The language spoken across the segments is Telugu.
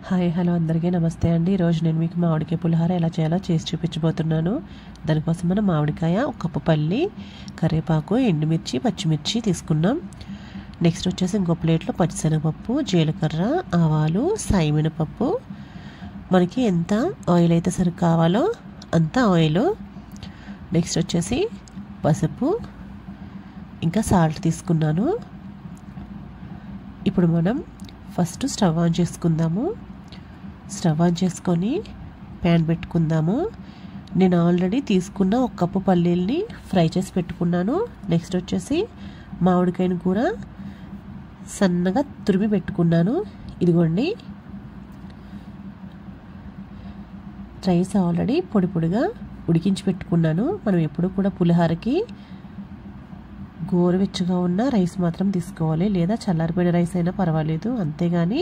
హాయ్ హలో అందరికీ నమస్తే అండి. ఈరోజు నేను మీకు మామిడికాయ పులిహోర ఎలా చేయాలో చేసి చూపించబోతున్నాను. దానికోసం మనం మామిడికాయ, ఒక కప్పు పల్లి, కరివేపాకు, ఎండుమిర్చి, పచ్చిమిర్చి తీసుకున్నాం. నెక్స్ట్ వచ్చేసి ఇంకో ప్లేట్లో పచ్చిశనగపప్పు, జీలకర్ర, ఆవాలు, సాయి మినపప్పు, మనకి ఎంత ఆయిల్ అయితే సరి కావాలో అంత ఆయిల్. నెక్స్ట్ వచ్చేసి పసుపు, ఇంకా సాల్ట్ తీసుకున్నాను. ఇప్పుడు మనం ఫస్ట్ స్టవ్ ఆన్ చేసుకుందాము. స్టవ్ ఆన్ చేసుకొని ప్యాన్ పెట్టుకుందాము. నేను ఆల్రెడీ తీసుకున్న ఒక కప్పు పల్లీల్ని ఫ్రై చేసి పెట్టుకున్నాను. నెక్స్ట్ వచ్చేసి మామిడికాయను కూడా సన్నగా తురిమి పెట్టుకున్నాను. ఇదిగోండి, రైస్ ఆల్రెడీ పొడి పొడిగా ఉడికించి పెట్టుకున్నాను. మనం ఎప్పుడు కూడా పులిహోరకి గోరువెచ్చగా ఉన్న రైస్ మాత్రం తీసుకోవాలి, లేదా చల్లారిపోయిన రైస్ అయినా పర్వాలేదు. అంతేగాని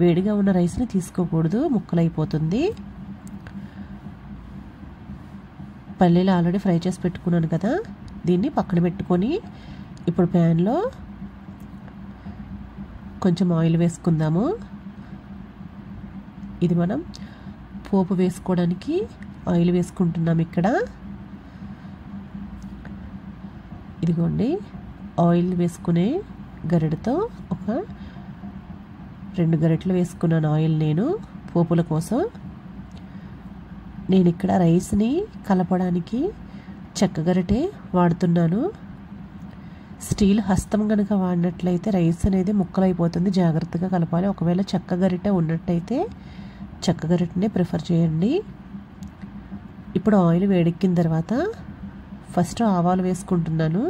వేడిగా ఉన్న రైస్ని తీసుకోకూడదు, ముక్కలైపోతుంది. పల్లీలు ఆల్రెడీ ఫ్రై చేసి పెట్టుకున్నాను కదా, దీన్ని పక్కన పెట్టుకొని ఇప్పుడు ప్యాన్లో కొంచెం ఆయిల్ వేసుకుందాము. ఇది మనం పోపు వేసుకోవడానికి ఆయిల్ వేసుకుంటున్నాం ఇక్కడ. ఇదిగోండి, ఆయిల్ వేసుకునే గరిటతో ఒక 2 గరిటెలు వేసుకున్నాను ఆయిల్ నేను పోపుల కోసం. నేను ఇక్కడ రైస్ని కలపడానికి చెక్క గరిటె వాడుతున్నాను. స్టీల్ హస్తం కనుక వాడినట్లయితే రైస్ అనేది ముక్కలైపోతుంది, జాగ్రత్తగా కలపాలి. ఒకవేళ చెక్క గరిటె ఉన్నట్టయితే చెక్క గరిటెనే ప్రిఫర్ చేయండి. ఇప్పుడు ఆయిల్ వేడెక్కిన తర్వాత ఫస్ట్ ఆవాలు వేసుకుంటున్నాను.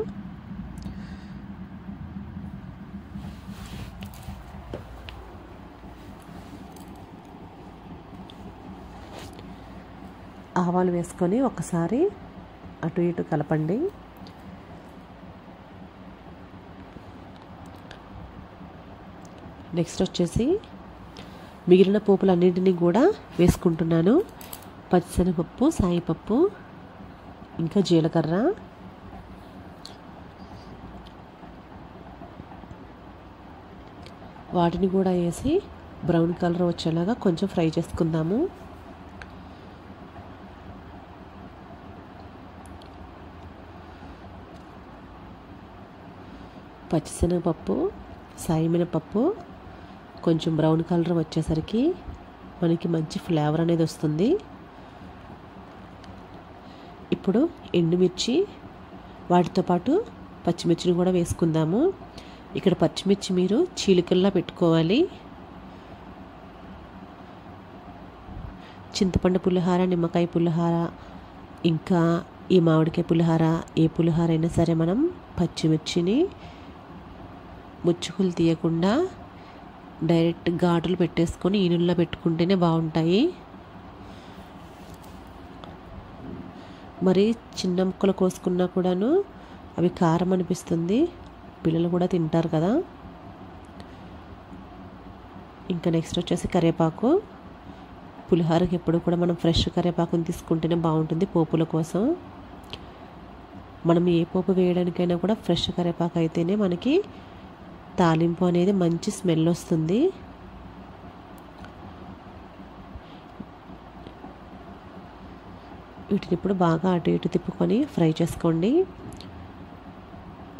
ఆవాలు వేసుకొని ఒకసారి అటు ఇటు కలపండి. నెక్స్ట్ వచ్చేసి మిగిలిన పోపులన్నింటినీ కూడా వేసుకుంటున్నాను. పచ్చిశనగపప్పు, సాయిపప్పు, ఇంకా జీలకర్ర, వాటిని కూడా వేసి బ్రౌన్ కలర్ వచ్చేలాగా కొంచెం ఫ్రై చేసుకుందాము. పచ్చిశనగపప్పు, సాయి మినపప్పు కొంచెం బ్రౌన్ కలర్ వచ్చేసరికి మనకి మంచి ఫ్లేవర్ అనేది వస్తుంది. ఇప్పుడు ఎండుమిర్చి, వాటితో పాటు పచ్చిమిర్చిని కూడా వేసుకుందాము. ఇక్కడ పచ్చిమిర్చి మీరు చీలికల్లా పెట్టుకోవాలి. చింతపండు పులిహోర, నిమ్మకాయ పులిహోర, ఇంకా ఈ మామిడికాయ పులిహోర, ఏ పులిహోర అయినా సరే మనం పచ్చిమిర్చిని ముచ్చుకులు తీయకుండా డైరెక్ట్ ఘాటులు పెట్టేసుకొని ఈనుల్లో పెట్టుకుంటేనే బాగుంటాయి. మరి చిన్న ముక్కలు కోసుకున్నా కూడాను అవి కారం అనిపిస్తుంది, పిల్లలు కూడా తింటారు కదా. ఇంకా నెక్స్ట్ వచ్చేసి కరివేపాకు. పులిహోరకి ఎప్పుడు కూడా మనం ఫ్రెష్ కరివేపాకుని తీసుకుంటేనే బాగుంటుంది పోపుల కోసం. మనం ఏ పోపు వేయడానికైనా కూడా ఫ్రెష్ కరివేపాకు అయితేనే మనకి తాలింపు అనేది మంచి స్మెల్ వస్తుంది. వీటిని ఇప్పుడు బాగా అటు ఇటు తిప్పుకొని ఫ్రై చేసుకోండి.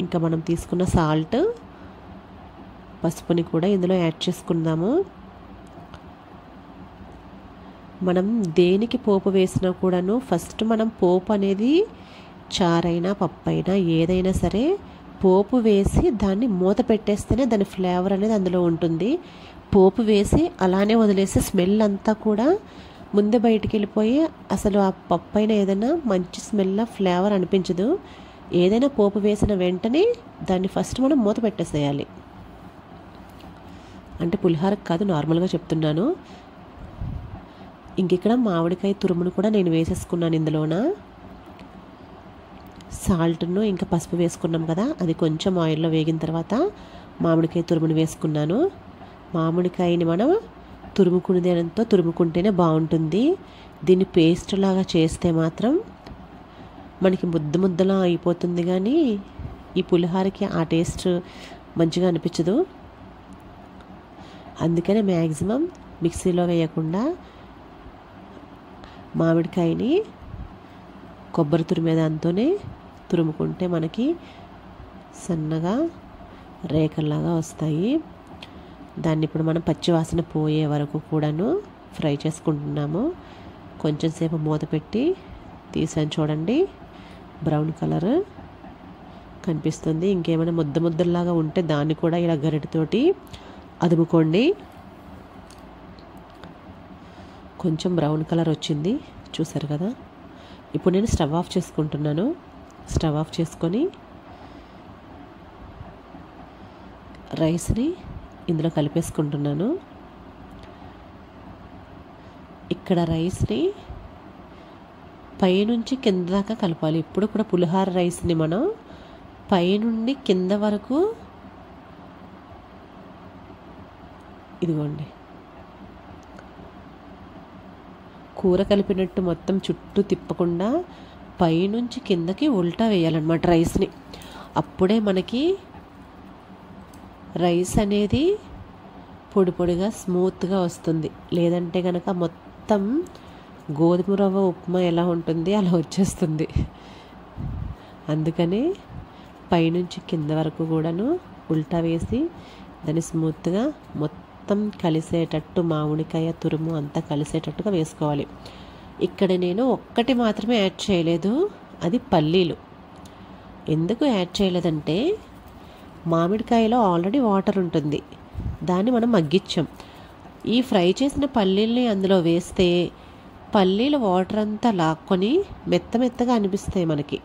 ఇంకా మనం తీసుకున్న సాల్ట్, పసుపుని కూడా ఇందులో యాడ్ చేసుకుందాము. మనం దేనికి పోపు వేసినా కూడాను ఫస్ట్ మనం పోపు అనేది చారైనా పప్పైనా ఏదైనా సరే పోపు వేసి దాన్ని మూత పెట్టేస్తేనే దాని ఫ్లేవర్ అనేది అందులో ఉంటుంది. పోపు వేసి అలానే వదిలేసి స్మెల్ అంతా కూడా ముందే బయటికి వెళ్ళిపోయి అసలు ఆ పప్పు అయినా ఏదైనా మంచి స్మెల్, ఫ్లేవర్ అనిపించదు. ఏదైనా పోపు వేసిన వెంటనే దాన్ని ఫస్ట్ మనం మూత పెట్టేసేయాలి. అంటే పులిహోరకు కాదు, నార్మల్గా చెప్తున్నాను. ఇంకిక్కడ మామిడికాయ తురుమును కూడా నేను వేసేసుకున్నాను ఇందులోన. సాల్ట్ను ఇంకా పసుపు వేసుకున్నాం కదా, అది కొంచెం ఆయిల్లో వేగిన తర్వాత మామిడికాయ తురుమును వేసుకున్నాను. మామిడికాయని మనం తురుముకునేదంతో తురుముకుంటేనే బాగుంటుంది. దీన్ని పేస్ట్ లాగా చేస్తే మాత్రం మనకి ముద్దలా అయిపోతుంది, కానీ ఈ పులిహోరకి ఆ టేస్ట్ మంచిగా అనిపించదు. అందుకనే మ్యాక్సిమం మిక్సీలో వేయకుండా మామిడికాయని కొబ్బరి తురిమే దాంతోనే తురుముకుంటే మనకి సన్నగా రేఖల్లాగా వస్తాయి. దాన్ని ఇప్పుడు మనం పచ్చివాసన పోయే వరకు కూడాను ఫ్రై చేసుకుంటున్నాము. కొంచెం సేపు మూత పెట్టి తీసాను చూడండి, బ్రౌన్ కలర్ కనిపిస్తుంది. ఇంకేమైనా ముద్దలాగా ఉంటే దాన్ని కూడా ఇలా గరిటెతోటి అదుముకోండి. కొంచెం బ్రౌన్ కలర్ వచ్చింది చూసారు కదా. ఇప్పుడు నేను స్టవ్ ఆఫ్ చేసుకుంటున్నాను. స్టవ్ ఆఫ్ చేసుకొని రైస్ని ఇందులో కలిపేసుకుంటున్నాను. ఇక్కడ రైస్ని పైనుంచి కింద దాకా కలపాలి. ఇప్పుడు కూడా పులిహార రైస్ని మనం పైనుండి కింద వరకు ఇదిగోండి కూర కలిపినట్టు మొత్తం చుట్టూ తిప్పకుండా పైనుంచి కిందకి ఉల్టా వేయాలన్నమాట రైస్ని. అప్పుడే మనకి రైస్ అనేది పొడి పొడిగా స్మూత్గా వస్తుంది. లేదంటే కనుక మొత్తం గోధుమ రవ్వ ఉప్మా ఎలా ఉంటుంది అలా వచ్చేస్తుంది. అందుకని పైనుంచి కింద వరకు కూడాను ఉల్టా వేసి దాన్ని స్మూత్గా మొత్తం కలిసేటట్టు మామిడికాయ తురుము అంతా కలిసేటట్టుగా వేసుకోవాలి. ఇక్కడ నేను ఒక్కటి మాత్రమే యాడ్ చేయలేదు, అది పల్లీలు. ఎందుకు యాడ్ చేయలేదంటే మామిడికాయలో ఆల్రెడీ వాటర్ ఉంటుంది, దాన్ని మనం మగ్గించాం. ఈ ఫ్రై చేసిన పల్లీల్ని అందులో వేస్తే పల్లీల వాటర్ అంతా లాక్కొని మెత్తగా అనిపిస్తాయి మనకి.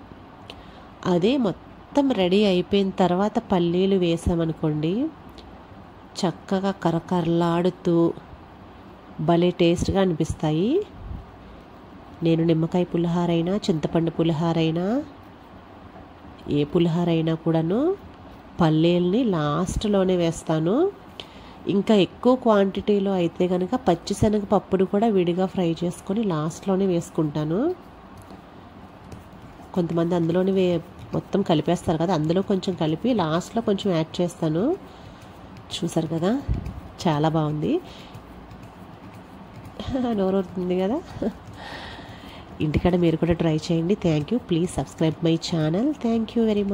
అదే మొత్తం రెడీ అయిపోయిన తర్వాత పల్లీలు వేసామనుకోండి, చక్కగా కరకరలాడుతూ భలే టేస్ట్గా అనిపిస్తాయి. నేను నిమ్మకాయ పులిహారైనా చింతపండు పులిహారైనా ఏ పులిహారైనా కూడాను పల్లీల్ని లాస్ట్లోనే వేస్తాను. ఇంకా ఎక్కువ క్వాంటిటీలో అయితే కనుక పచ్చిశనగ పప్పును కూడా విడిగా ఫ్రై చేసుకొని లాస్ట్లోనే వేసుకుంటాను. కొంతమంది అందులోనే మొత్తం కలిపేస్తారు కదా, అందులో కొంచెం కలిపి లాస్ట్లో కొంచెం యాడ్ చేస్తాను. చూసారు కదా, చాలా బాగుంది, నోరవుతుంది కదా. ఇంటికాడ మీరు కూడా ట్రై చేయండి. Thank you. Please subscribe my channel. Thank you very much.